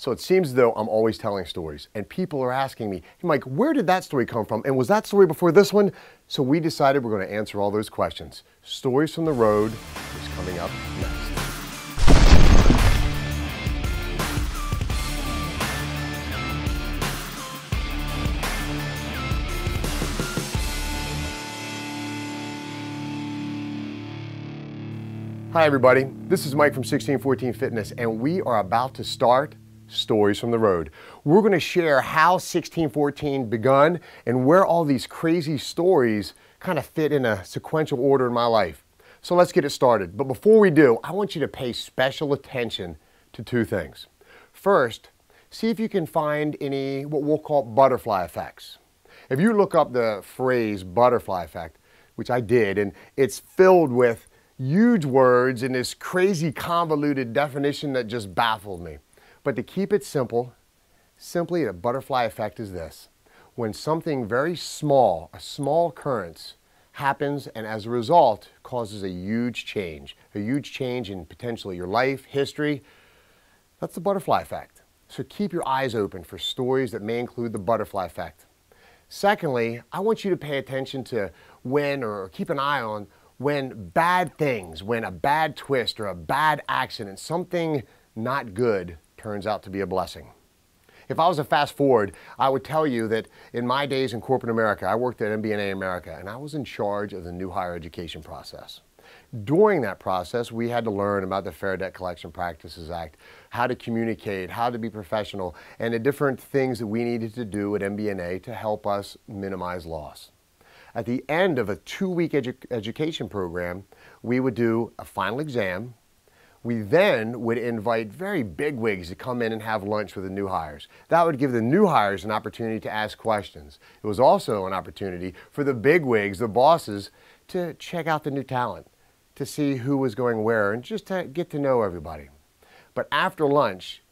So it seems as though I'm always telling stories, and people are asking me, hey Mike, where did that story come from? And was that story before this one? So we decided we're going to answer all those questions. Stories from the Road is coming up next. Hi everybody, this is Mike from 1614 Fitness, and we are about to start Stories from the Road. We're going to share how 1614 begun and where all these crazy stories kind of fit in a sequential order in my life. So let's get it started. But before we do, I want you to pay special attention to two things. First, see if you can find any what we'll call butterfly effects. If you look up the phrase butterfly effect, which I did, and it's filled with huge words and this crazy convoluted definition that just baffled me. But to keep it simple, simply the butterfly effect is this. When something very small, a small occurrence, happens and as a result causes a huge change in potentially your life, history, that's the butterfly effect. So keep your eyes open for stories that may include the butterfly effect. Secondly, I want you to pay attention to when, or keep an eye on, when bad things, when a bad twist or a bad accident, something not good turns out to be a blessing. If I was to fast forward, I would tell you that in my days in corporate America, I worked at MBNA America, and I was in charge of the new hire education process. During that process, we had to learn about the Fair Debt Collection Practices Act, how to communicate, how to be professional, and the different things that we needed to do at MBNA to help us minimize loss. At the end of a 2-week education program, we would do a final exam. We then would invite very bigwigs to come in and have lunch with the new hires. That would give the new hires an opportunity to ask questions. It was also an opportunity for the bigwigs, the bosses, to check out the new talent, to see who was going where, and just to get to know everybody. But after lunch,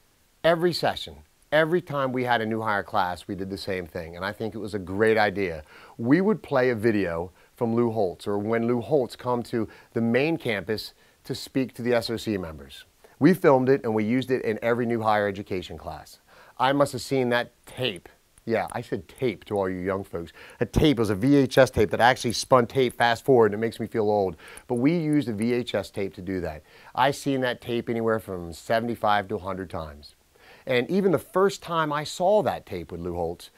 every session, every time we had a new hire class, we did the same thing, and I think it was a great idea. We would play a video from Lou Holtz, or when Lou Holtz come to the main campus to speak to the SOC members. We filmed it and we used it in every new hire education class. I must have seen that tape. Yeah, I said tape to all you young folks. A tape was a VHS tape that actually spun tape fast forward, and it makes me feel old. But we used a VHS tape to do that. I've seen that tape anywhere from 75 to 100 times. And even the first time I saw that tape with Lou Holtz,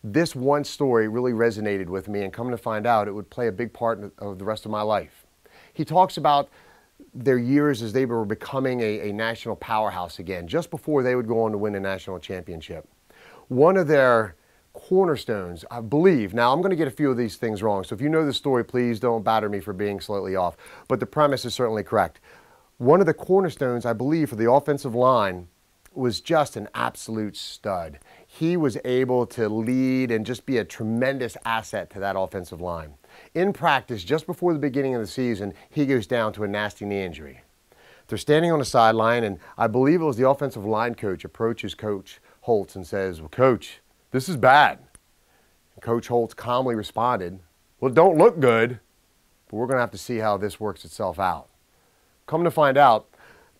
this one story really resonated with me, and come to find out it would play a big part of the rest of my life. He talks about their years as they were becoming a national powerhouse again, just before they would go on to win a national championship. One of their cornerstones, I believe, now I'm going to get a few of these things wrong, so if you know the story, please don't batter me for being slightly off, but the premise is certainly correct. One of the cornerstones, I believe, for the offensive line was just an absolute stud. He was able to lead and just be a tremendous asset to that offensive line. In practice, just before the beginning of the season, he goes down to a nasty knee injury. They're standing on the sideline, and I believe it was the offensive line coach approaches Coach Holtz and says, "Well, Coach, this is bad." And Coach Holtz calmly responded, "Well, it don't look good, but we're going to have to see how this works itself out." Come to find out,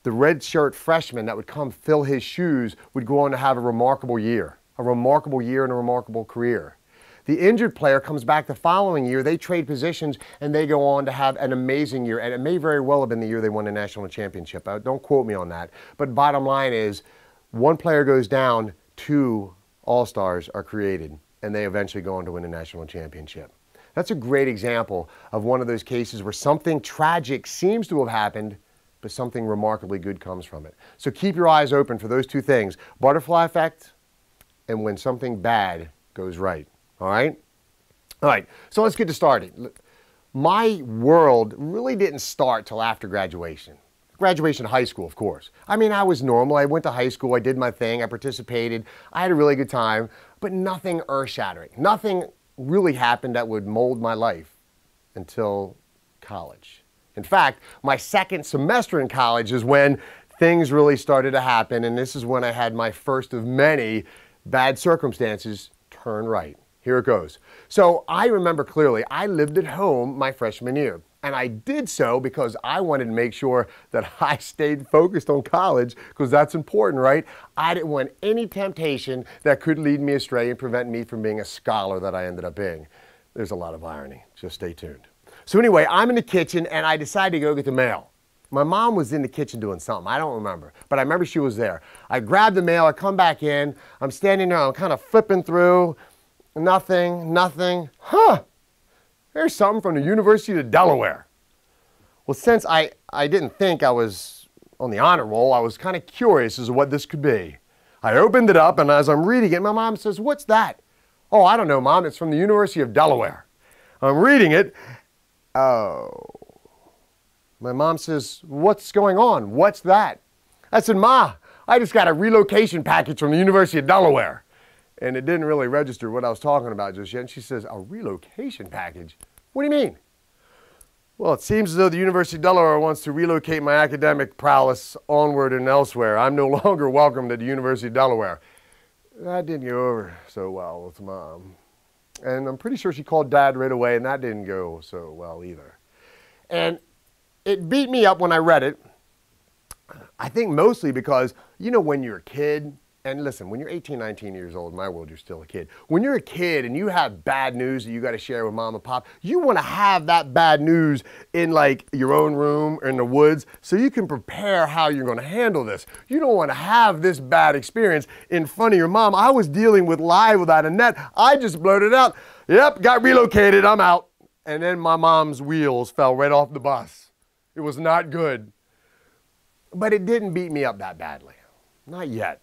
the red shirt freshman that would come fill his shoes would go on to have a remarkable year and a remarkable career. The injured player comes back the following year, they trade positions, and they go on to have an amazing year, and it may very well have been the year they won the national championship. Don't quote me on that, but bottom line is, one player goes down, 2 all-stars are created, and they eventually go on to win a national championship. That's a great example of one of those cases where something tragic seems to have happened, but something remarkably good comes from it. So keep your eyes open for those two things, butterfly effect and when something bad goes right, all right? All right, so let's get to starting. My world really didn't start till after graduation. Graduation of high school, of course. I mean, I was normal. I went to high school, I did my thing, I participated, I had a really good time, but nothing earth-shattering. Nothing really happened that would mold my life until college. In fact, my second semester in college is when things really started to happen, and this is when I had my first of many bad circumstances turn right. Here it goes. So I remember clearly, I lived at home my freshman year. And I did so because I wanted to make sure that I stayed focused on college, because that's important, right? I didn't want any temptation that could lead me astray and prevent me from being a scholar that I ended up being. There's a lot of irony. Just stay tuned. So anyway, I'm in the kitchen and I decided to go get the mail. My mom was in the kitchen doing something. I don't remember, but I remember she was there. I grabbed the mail, I come back in, I'm standing there, I'm kind of flipping through, nothing. Huh, there's something from the University of Delaware. Well, since I didn't think I was on the honor roll, I was kind of curious as to what this could be. I opened it up, and as I'm reading it, my mom says, "What's that?" "Oh, I don't know, Mom, it's from the University of Delaware." I'm reading it. Oh. My mom says, "What's going on? What's that?" I said, "Ma, I just got a relocation package from the University of Delaware." And it didn't really register what I was talking about just yet. And she says, "A relocation package? What do you mean?" "Well, it seems as though the University of Delaware wants to relocate my academic prowess onward and elsewhere. I'm no longer welcome at the University of Delaware." That didn't go over so well with Mom. And I'm pretty sure she called Dad right away, and that didn't go so well either. And it beat me up when I read it. I think mostly because, you know, when you're a kid, and listen, when you're 18, 19 years old, in my world, you're still a kid. When you're a kid and you have bad news that you got to share with Mom and Pop, you want to have that bad news in like your own room or in the woods so you can prepare how you're going to handle this. You don't want to have this bad experience in front of your mom. I was dealing with live without a net. I just blurted out, "Yep, got relocated, I'm out." And then my mom's wheels fell right off the bus. It was not good. But it didn't beat me up that badly. Not yet,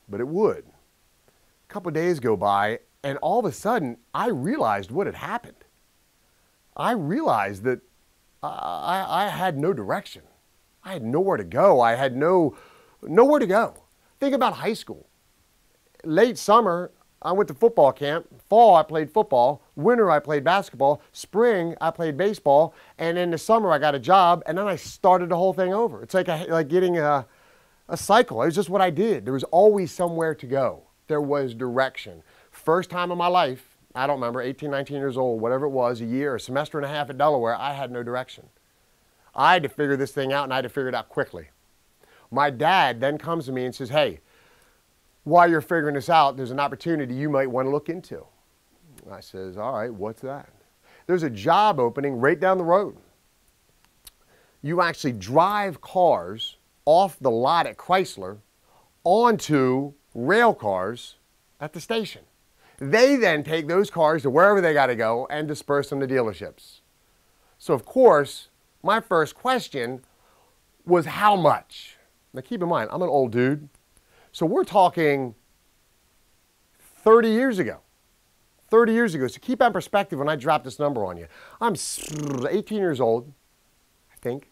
but it would. A couple of days go by, and all of a sudden, I realized what had happened. I realized that I had no direction. I had nowhere to go. I had nowhere to go. Think about high school. Late summer, I went to football camp. Fall, I played football. Winter, I played basketball. Spring, I played baseball. And in the summer, I got a job, and then I started the whole thing over. It's like getting a cycle. It was just what I did. There was always somewhere to go. There was direction. First time in my life, I don't remember, 18, 19 years old, whatever it was, a year, a semester and a half at Delaware, I had no direction. I had to figure this thing out, and I had to figure it out quickly. My dad then comes to me and says, "Hey, while you're figuring this out, there's an opportunity you might want to look into." I says, "All right, what's that?" "There's a job opening right down the road. You actually drive cars off the lot at Chrysler onto rail cars at the station. They then take those cars to wherever they got to go and disperse them to dealerships." So of course, my first question was how much? Now keep in mind, I'm an old dude. So we're talking 30 years ago. 30 years ago. So keep that in perspective when I drop this number on you. I'm 18 years old, I think.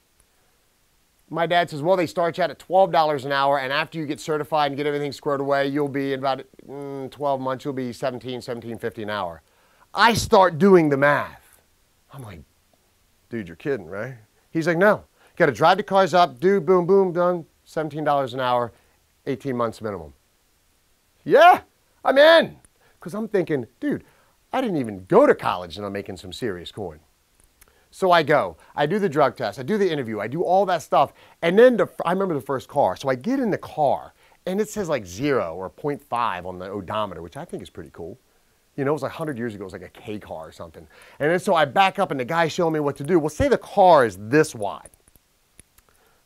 My dad says, "Well, they start you out at $12 an hour, and after you get certified and get everything squared away, you'll be in about 12 months, you'll be $17.50 an hour." I start doing the math. I'm like, "Dude, you're kidding, right?" He's like, "No. Got to drive the cars up, do boom, boom, done, $17 an hour. 18 months minimum." Yeah, I'm in. Because I'm thinking, dude, I didn't even go to college and I'm making some serious coin. So I go, I do the drug test, I do the interview, I do all that stuff. And then I remember the first car. So I get in the car and it says like 0 or 0.5 on the odometer, which I think is pretty cool. You know, it was like 100 years ago, it was like a K car or something. And then so I back up and the guy's showing me what to do. Well, say the car is this wide.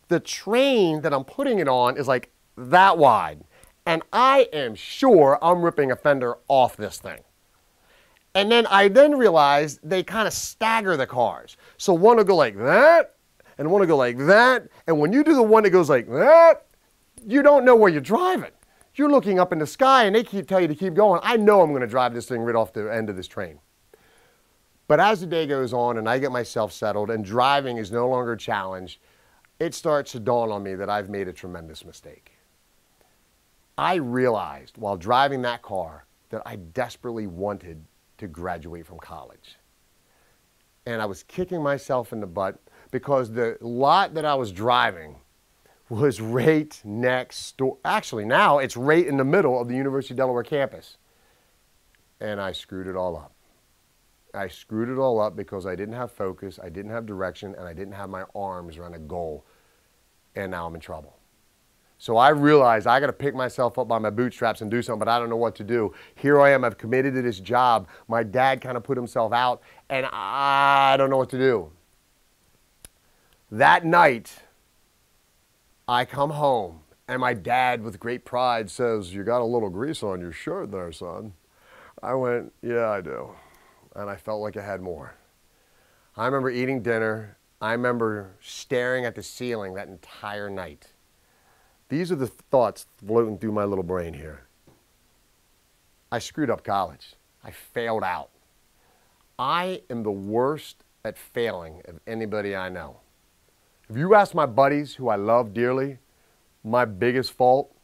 The train that I'm putting it on is like that wide. And I am sure I'm ripping a fender off this thing. And then I realized they kind of stagger the cars. So one will go like that, and one will go like that. And when you do the one that goes like that, you don't know where you're driving. You're looking up in the sky and they tell you to keep going. I know I'm going to drive this thing right off the end of this train. But as the day goes on and I get myself settled and driving is no longer a challenge, it starts to dawn on me that I've made a tremendous mistake. I realized while driving that car that I desperately wanted to graduate from college. And I was kicking myself in the butt because the lot that I was driving was right next door. Actually, now it's right in the middle of the University of Delaware campus. And I screwed it all up. I screwed it all up because I didn't have focus, I didn't have direction, and I didn't have my arms around a goal. And now I'm in trouble. So I realized I got to pick myself up by my bootstraps and do something, but I don't know what to do. Here I am, I've committed to this job. My dad kind of put himself out, and I don't know what to do. That night, I come home, and my dad, with great pride, says, "You got a little grease on your shirt there, son." I went, "Yeah, I do." And I felt like I had more. I remember eating dinner. I remember staring at the ceiling that entire night. These are the thoughts floating through my little brain here. I screwed up college. I failed out. I am the worst at failing of anybody I know. If you ask my buddies who I love dearly, my biggest fault,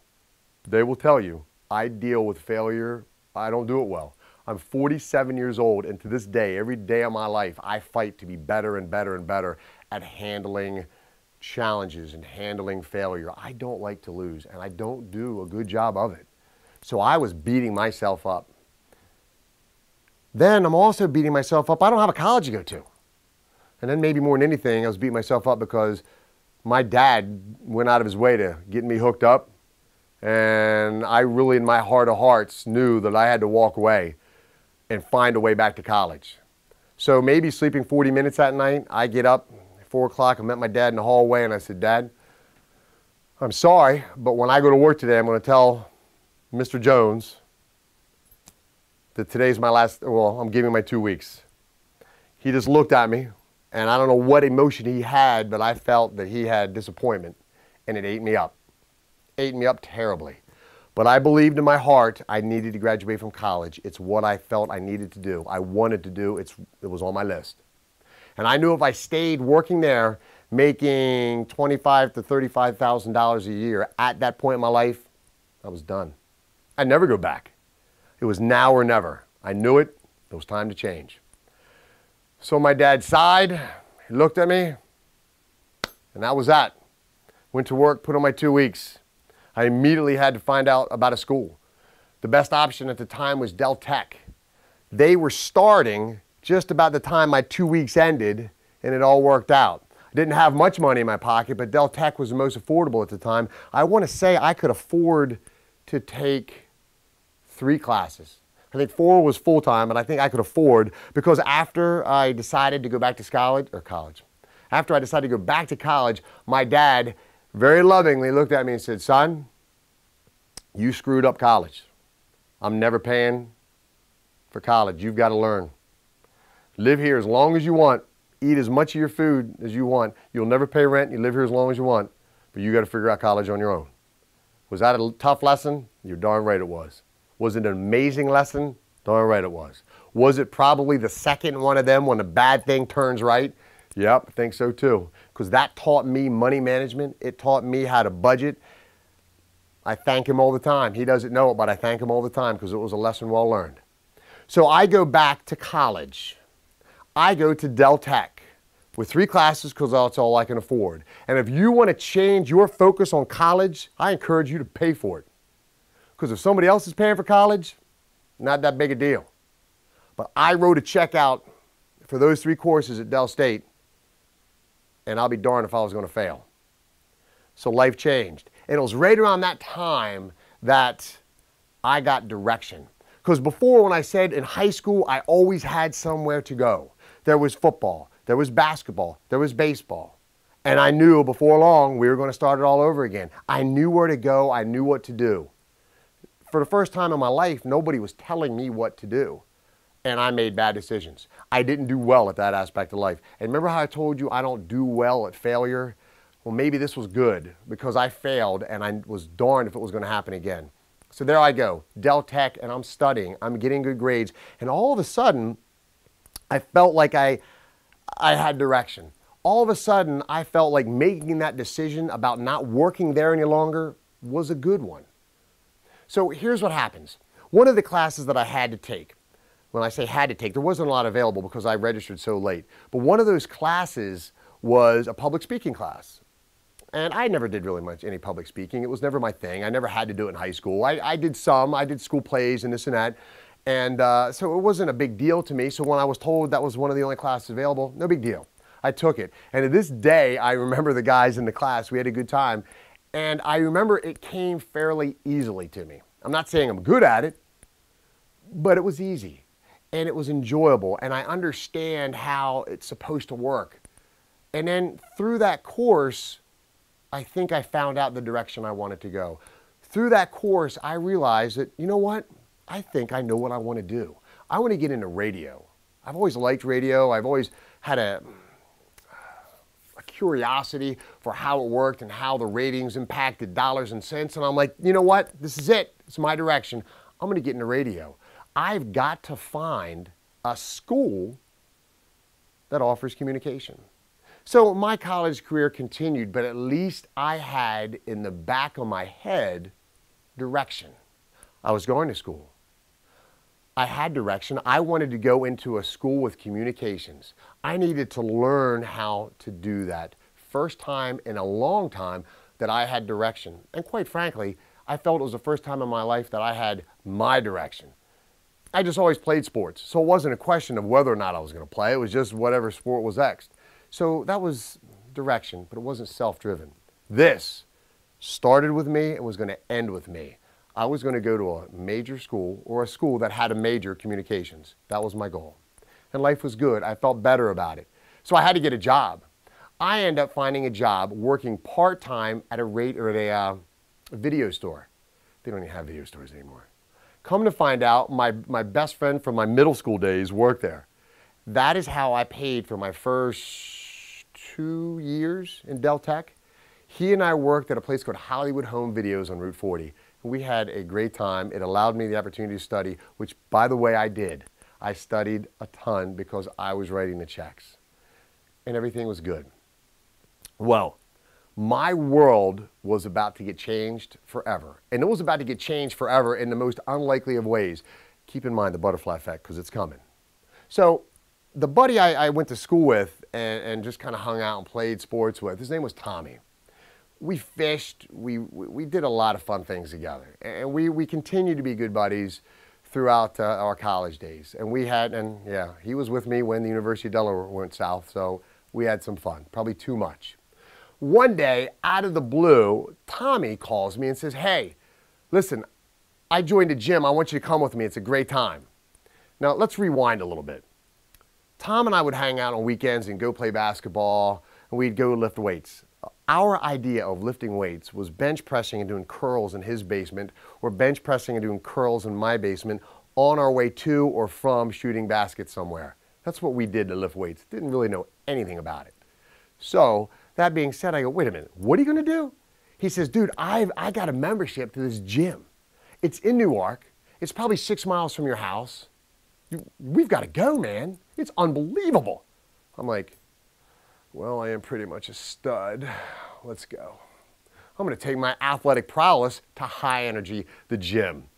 they will tell you, I deal with failure. I don't do it well. I'm 47 years old, and to this day, every day of my life, I fight to be better and better and better at handling challenges and handling failure. I don't like to lose, and I don't do a good job of it. So I was beating myself up. Then I'm also beating myself up. I don't have a college to go to. And then maybe more than anything, I was beating myself up because my dad went out of his way to get me hooked up. And I really, in my heart of hearts, knew that I had to walk away and find a way back to college. So maybe sleeping 40 minutes that night, I get up at 4 o'clock, I met my dad in the hallway, and I said, "Dad, I'm sorry, but when I go to work today, I'm going to tell Mr. Jones that today's my last, well, I'm giving my 2 weeks." He just looked at me, and I don't know what emotion he had, but I felt that he had disappointment, and it ate me up. Ate me up terribly. But I believed in my heart I needed to graduate from college. It's what I felt I needed to do. I wanted to do. It was on my list. And I knew if I stayed working there, making $25,000 to $35,000 a year at that point in my life, I was done. I'd never go back. It was now or never. I knew it. It was time to change. So my dad sighed. He looked at me. And that was that. Went to work, put on my 2 weeks. I immediately had to find out about a school. The best option at the time was Del Tech. They were starting just about the time my 2 weeks ended, and it all worked out. I didn't have much money in my pocket, but Del Tech was the most affordable at the time. I want to say I could afford to take 3 classes. I think 4 was full-time, and I think I could afford, because after I decided to go back to after I decided to go back to college, my dad very lovingly looked at me and said, "Son, you screwed up college. I'm never paying for college. You've got to learn. Live here as long as you want. Eat as much of your food as you want. You'll never pay rent. You live here as long as you want. But you got to figure out college on your own." Was that a tough lesson? You're darn right it was. Was it an amazing lesson? Darn right it was. Was it probably the second one of them when a bad thing turns right? Yep, I think so too. Because that taught me money management. It taught me how to budget. I thank him all the time. He doesn't know it, but I thank him all the time because it was a lesson well learned. So I go back to college. I go to Del Tech with 3 classes because that's all I can afford. And if you want to change your focus on college, I encourage you to pay for it. Because if somebody else is paying for college, not that big a deal. But I wrote a check out for those 3 courses at Del State, and I'll be darned if I was going to fail. So life changed. And it was right around that time that I got direction. Because before, when I said in high school, I always had somewhere to go. There was football, there was basketball, there was baseball. And I knew before long we were going to start it all over again. I knew where to go, I knew what to do. For the first time in my life, nobody was telling me what to do. And I made bad decisions. I didn't do well at that aspect of life. And remember how I told you I don't do well at failure? Well, maybe this was good because I failed and I was darned if it was going to happen again. So there I go, Del Tech, and I'm studying. I'm getting good grades. And all of a sudden, I felt like I had direction. All of a sudden, I felt like making that decision about not working there any longer was a good one. So here's what happens. One of the classes that I had to take, when I say had to take, there wasn't a lot available because I registered so late. But one of those classes was a public speaking class. And I never did really much any public speaking. It was never my thing. I never had to do it in high school. I did some. I did school plays and this and that. And so it wasn't a big deal to me. So when I was told that was one of the only classes available, no big deal. I took it. And to this day, I remember the guys in the class. We had a good time. And I remember it came fairly easily to me. I'm not saying I'm good at it, but it was easy. And it was enjoyable. And I understand how it's supposed to work. And then through that course, I think I found out the direction I wanted to go. Through that course, I realized that, you know what? I think I know what I want to do. I want to get into radio. I've always liked radio. I've always had a curiosity for how it worked and how the ratings impacted dollars and cents. And I'm like, you know what? This is it. It's my direction. I'm going to get into radio. I've got to find a school that offers communication. So my college career continued, but at least I had in the back of my head direction. I was going to school. I had direction. I wanted to go into a school with communications. I needed to learn how to do that. First time in a long time that I had direction. And quite frankly, I felt it was the first time in my life that I had my direction. I just always played sports, so it wasn't a question of whether or not I was going to play. It was just whatever sport was next. So that was direction, but it wasn't self-driven. This started with me and was going to end with me. I was going to go to a major school or a school that had a major communications. That was my goal. And life was good. I felt better about it. So I had to get a job. I ended up finding a job working part-time at a video store. They don't even have video stores anymore. Come to find out, my best friend from my middle school days worked there. That is how I paid for my first 2 years in Del Tech. He and I worked at a place called Hollywood Home Videos on Route 40. We had a great time. It allowed me the opportunity to study, which, by the way, I did. I studied a ton because I was writing the checks. And everything was good. Well, my world was about to get changed forever. And it was about to get changed forever in the most unlikely of ways. Keep in mind the butterfly effect, because it's coming. So the buddy I went to school with and just kind of hung out and played sports with, his name was Tommy. We fished, we did a lot of fun things together. And we continued to be good buddies throughout our college days. And yeah, he was with me when the University of Delaware went south, so we had some fun, probably too much. One day, out of the blue, Tommy calls me and says, hey, listen, I joined a gym. I want you to come with me. It's a great time. Now, let's rewind a little bit. Tom and I would hang out on weekends and go play basketball, and we'd go lift weights. Our idea of lifting weights was bench pressing and doing curls in his basement, or bench pressing and doing curls in my basement on our way to or from shooting baskets somewhere. That's what we did to lift weights. Didn't really know anything about it. So, that being said, I go, wait a minute, what are you going to do? He says, dude, I got a membership to this gym. It's in Newark. It's probably 6 miles from your house. We've got to go, man. It's unbelievable. I'm like, well, I am pretty much a stud. Let's go. I'm going to take my athletic prowess to High Energy, the gym.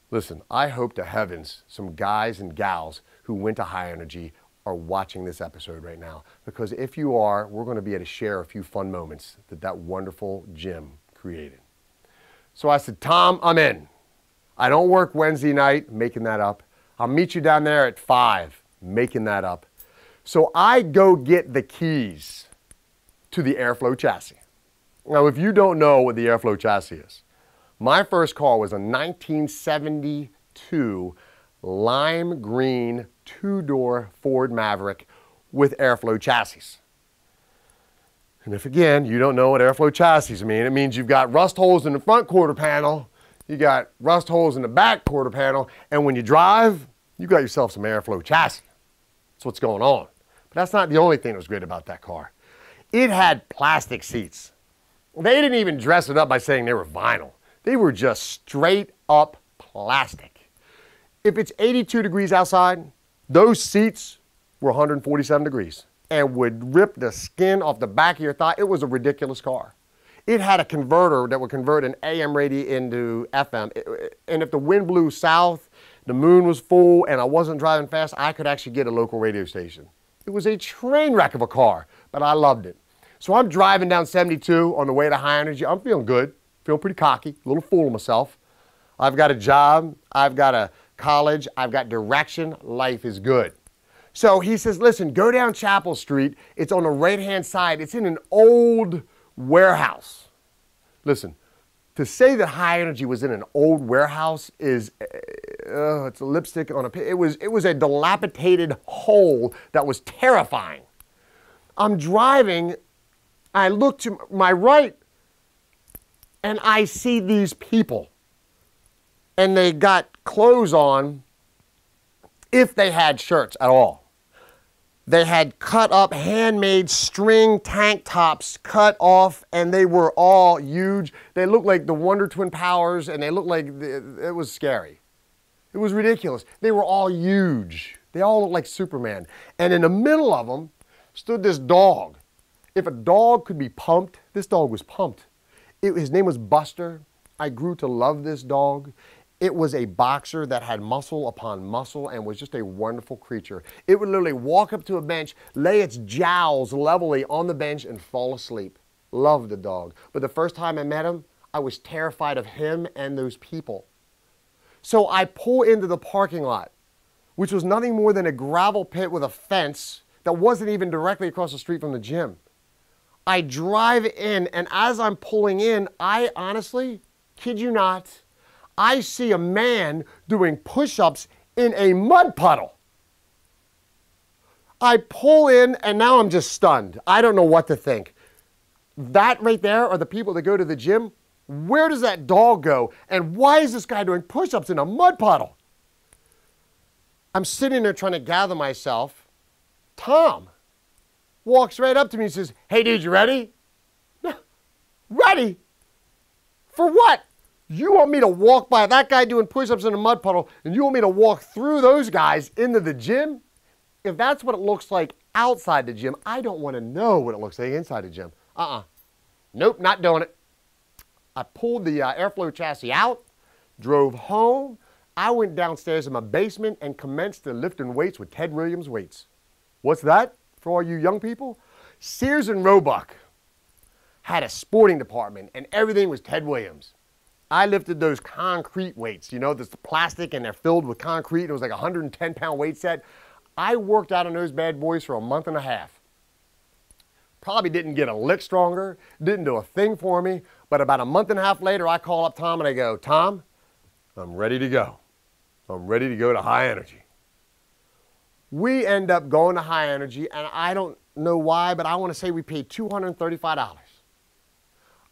Listen, I hope to heavens some guys and gals who went to High Energy are watching this episode right now, because if you are, we're going to be able to share a few fun moments that wonderful gym created. So I said, Tom, I'm in. I don't work Wednesday night, making that up. I'll meet you down there at 5, making that up. So I go get the keys to the Airflow chassis. Now, if you don't know what the Airflow chassis is, my first car was a 1972 lime green 2-door Ford Maverick with Airflow chassis. And if, again, you don't know what Airflow chassis mean, it means you've got rust holes in the front quarter panel, you got rust holes in the back quarter panel, and when you drive, you got yourself some Airflow chassis. That's what's going on. But that's not the only thing that was great about that car. It had plastic seats. They didn't even dress it up by saying they were vinyl. They were just straight up plastic. If it's 82 degrees outside, those seats were 147 degrees and would rip the skin off the back of your thigh. It was a ridiculous car. It had a converter that would convert an AM radio into FM. And if the wind blew south, the moon was full, and I wasn't driving fast, I could actually get a local radio station. It was a train wreck of a car, but I loved it. So I'm driving down 72 on the way to High Energy. I'm feeling good, feeling pretty cocky, a little full of myself. I've got a job. I've got a college. I've got direction. Life is good. So he says, listen, go down Chapel Street. It's on the right-hand side. It's in an old warehouse. Listen, to say that High Energy was in an old warehouse is, it's a lipstick on a pig. It was a dilapidated hole that was terrifying. I'm driving, I look to my right, and I see these people. And they got clothes on, if they had shirts at all. They had cut up, handmade string tank tops cut off, and they were all huge. They looked like the Wonder Twin Powers, and they looked like, it was scary. It was ridiculous. They were all huge. They all looked like Superman. And in the middle of them stood this dog. If a dog could be pumped, this dog was pumped. His name was Buster. I grew to love this dog. It was a boxer that had muscle upon muscle and was just a wonderful creature. It would literally walk up to a bench, lay its jowls levelly on the bench, and fall asleep. Loved the dog. But the first time I met him, I was terrified of him and those people. So I pull into the parking lot, which was nothing more than a gravel pit with a fence that wasn't even directly across the street from the gym. I drive in, and as I'm pulling in, I honestly, kid you not, I see a man doing push-ups in a mud puddle. I pull in, and now I'm just stunned. I don't know what to think. That right there are the people that go to the gym. Where does that dog go? And why is this guy doing push-ups in a mud puddle? I'm sitting there trying to gather myself. Tom walks right up to me and says, hey, dude, you ready? Ready? For what? You want me to walk by that guy doing push-ups in a mud puddle, and you want me to walk through those guys into the gym? If that's what it looks like outside the gym, I don't want to know what it looks like inside the gym. Nope, not doing it. I pulled the airflow chassis out, drove home. I went downstairs in my basement and commenced to lifting weights with Ted Williams weights. What's that for all you young people? Sears and Roebuck had a sporting department, and everything was Ted Williams. I lifted those concrete weights, you know, this plastic and they're filled with concrete. It was like a 110-pound weight set. I worked out on those bad boys for a month and a half. Probably didn't get a lick stronger, didn't do a thing for me, but about a month and a half later, I call up Tom and I go, Tom, I'm ready to go. I'm ready to go to High Energy. We end up going to High Energy, and I don't know why, but I want to say we paid $235.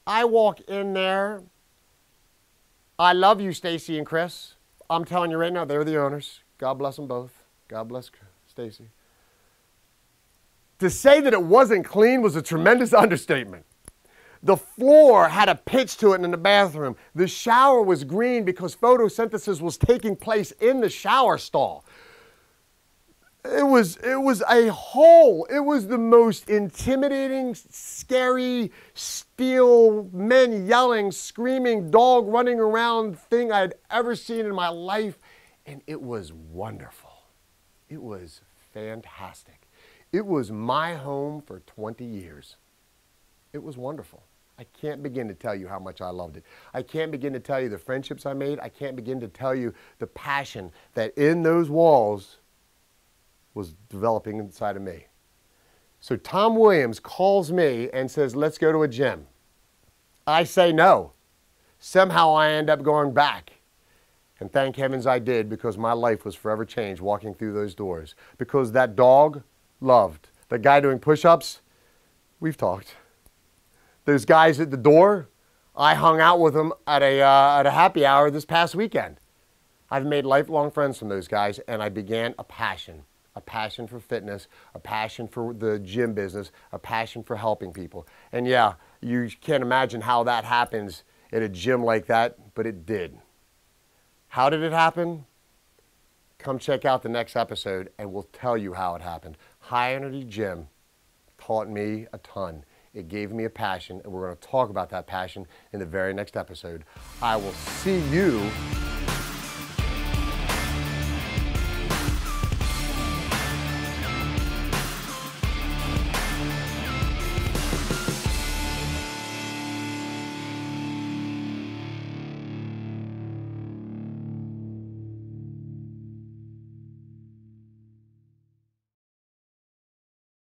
I walk in there. I love you, Stacy and Chris. I'm telling you right now, they're the owners. God bless them both. God bless Stacy. To say that it wasn't clean was a tremendous understatement. The floor had a pitch to it in the bathroom. The shower was green because photosynthesis was taking place in the shower stall. It was a hole. It was the most intimidating, scary, steel, men yelling, screaming, dog running around thing I'd ever seen in my life. And it was wonderful. It was fantastic. It was my home for 20 years. It was wonderful. I can't begin to tell you how much I loved it. I can't begin to tell you the friendships I made. I can't begin to tell you the passion that in those walls was developing inside of me. So Tom Williams calls me and says, let's go to a gym. I say no. Somehow I end up going back. And thank heavens I did, because my life was forever changed walking through those doors. Because that dog loved. The guy doing push-ups, we've talked. Those guys at the door, I hung out with them at a happy hour this past weekend. I've made lifelong friends from those guys, and I began a passion for fitness, a passion for the gym business, a passion for helping people. And yeah, you can't imagine how that happens at a gym like that, but it did. How did it happen? Come check out the next episode and we'll tell you how it happened. High Energy Gym taught me a ton. It gave me a passion, and we're going to talk about that passion in the very next episode. I will see you